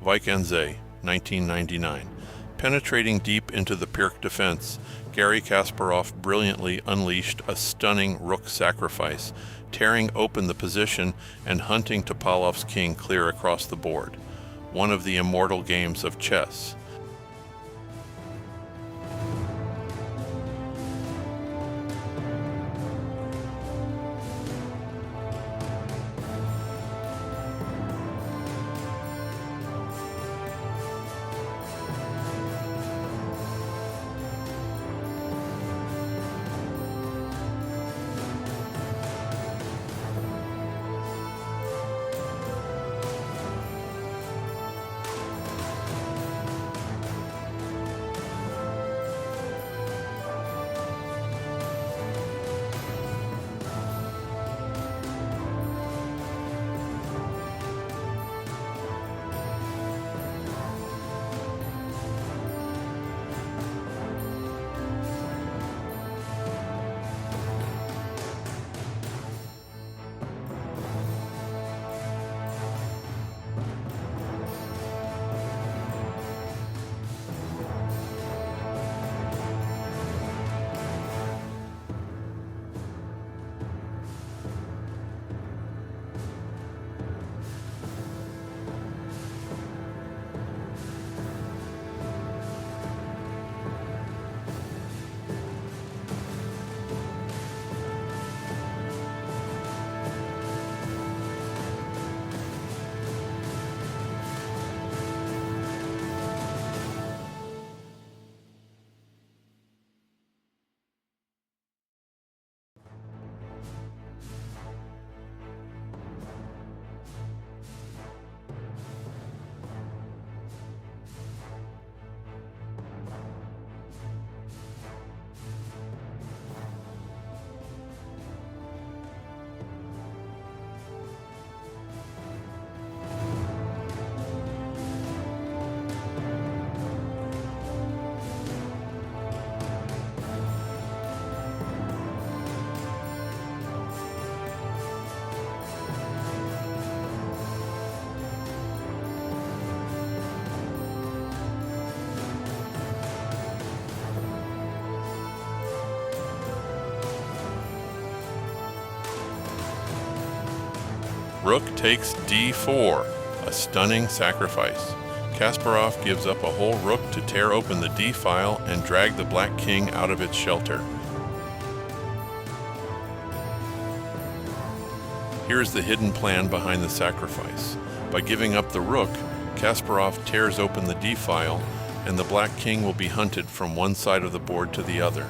Veselin, 1999. Penetrating deep into the Pirc Defense, Garry Kasparov brilliantly unleashed a stunning rook sacrifice, tearing open the position and hunting Topalov's king clear across the board. One of the immortal games of chess. Rook takes d4, a stunning sacrifice. Kasparov gives up a whole rook to tear open the d file and drag the black king out of its shelter. Here's the hidden plan behind the sacrifice. By giving up the rook, Kasparov tears open the d file, and the black king will be hunted from one side of the board to the other.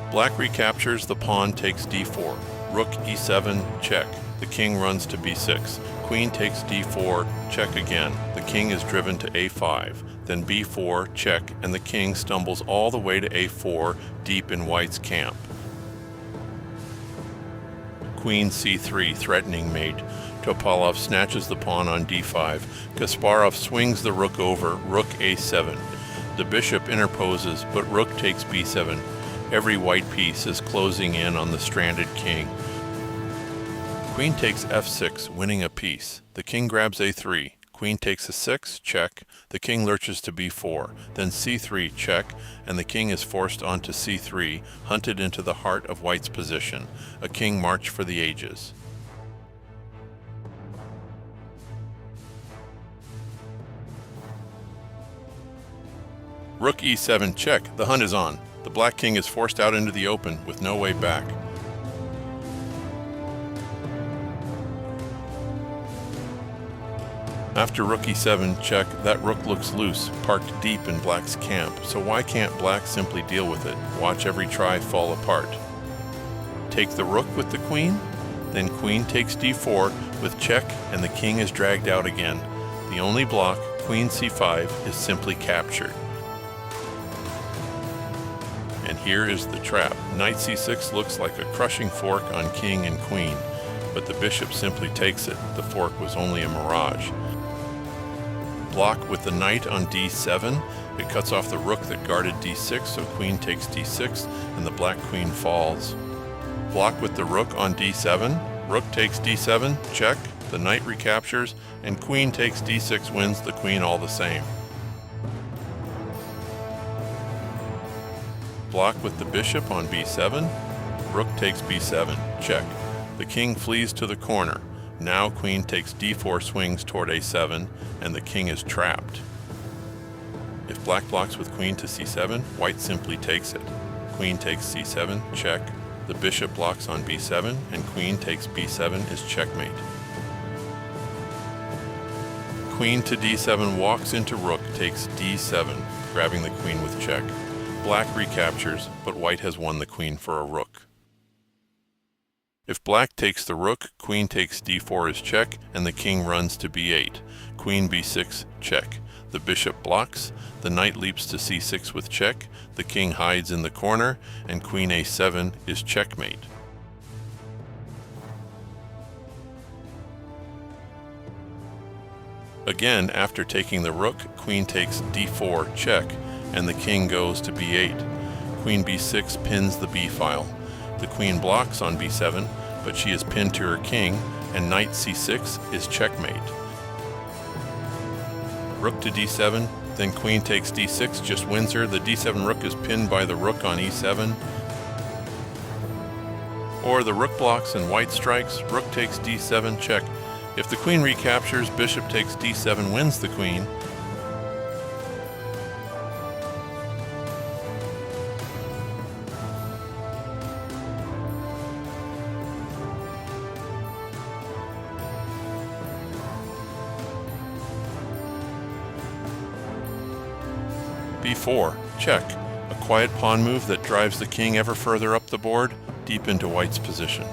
Black recaptures, the pawn takes d4. Rook e7, check. The king runs to b6. Queen takes d4, check again. The king is driven to a5. Then b4, check, and the king stumbles all the way to a4, deep in white's camp. Queen c3, threatening mate. Topalov snatches the pawn on d5. Kasparov swings the rook over, rook a7. The bishop interposes, but rook takes b7. Every white piece is closing in on the stranded king. Queen takes f6, winning a piece. The king grabs a3. Queen takes a6, check. The king lurches to b4. Then c3, check, and the king is forced onto c3, hunted into the heart of white's position. A king march for the ages. Rook e7, check. The hunt is on. The black king is forced out into the open with no way back. After rook e7, check, that rook looks loose, parked deep in black's camp, so why can't black simply deal with it, watch every try fall apart? Take the rook with the queen? Then queen takes d4 with check, and the king is dragged out again. The only block, queen c5, is simply captured. And here is the trap. Knight c6 looks like a crushing fork on king and queen, but the bishop simply takes it. The fork was only a mirage. Block with the knight on d7. It cuts off the rook that guarded d6, so queen takes d6, and the black queen falls. Block with the rook on d7. Rook takes d7, check. The knight recaptures, and queen takes d6 wins the queen all the same. Block with the bishop on b7. Rook takes b7, check. The king flees to the corner. Now queen takes d4 swings toward a7, and the king is trapped. If black blocks with queen to c7, white simply takes it. Queen takes c7, check. The bishop blocks on b7, and queen takes b7 is checkmate. Queen to d7 walks into rook, takes d7, grabbing the queen with check. Black recaptures, but white has won the queen for a rook. If black takes the rook, queen takes d4 is check, and the king runs to b8. Queen b6, check. The bishop blocks, the knight leaps to c6 with check, the king hides in the corner, and queen a7 is checkmate. Again, after taking the rook, queen takes d4, check, and the king goes to b8. Queen b6 pins the b-file. The queen blocks on b7, but she is pinned to her king, and knight c6 is checkmate. Rook to d7, then queen takes d6, just wins her. The d7 rook is pinned by the rook on e7. Or the rook blocks and white strikes, rook takes d7, check. If the queen recaptures, bishop takes d7 wins the queen. b4, check. A quiet pawn move that drives the king ever further up the board, deep into white's position.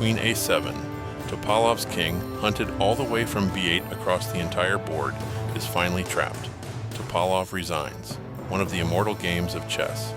Queen a7. Topalov's king, hunted all the way from b8 across the entire board, is finally trapped. Topalov resigns. One of the immortal games of chess.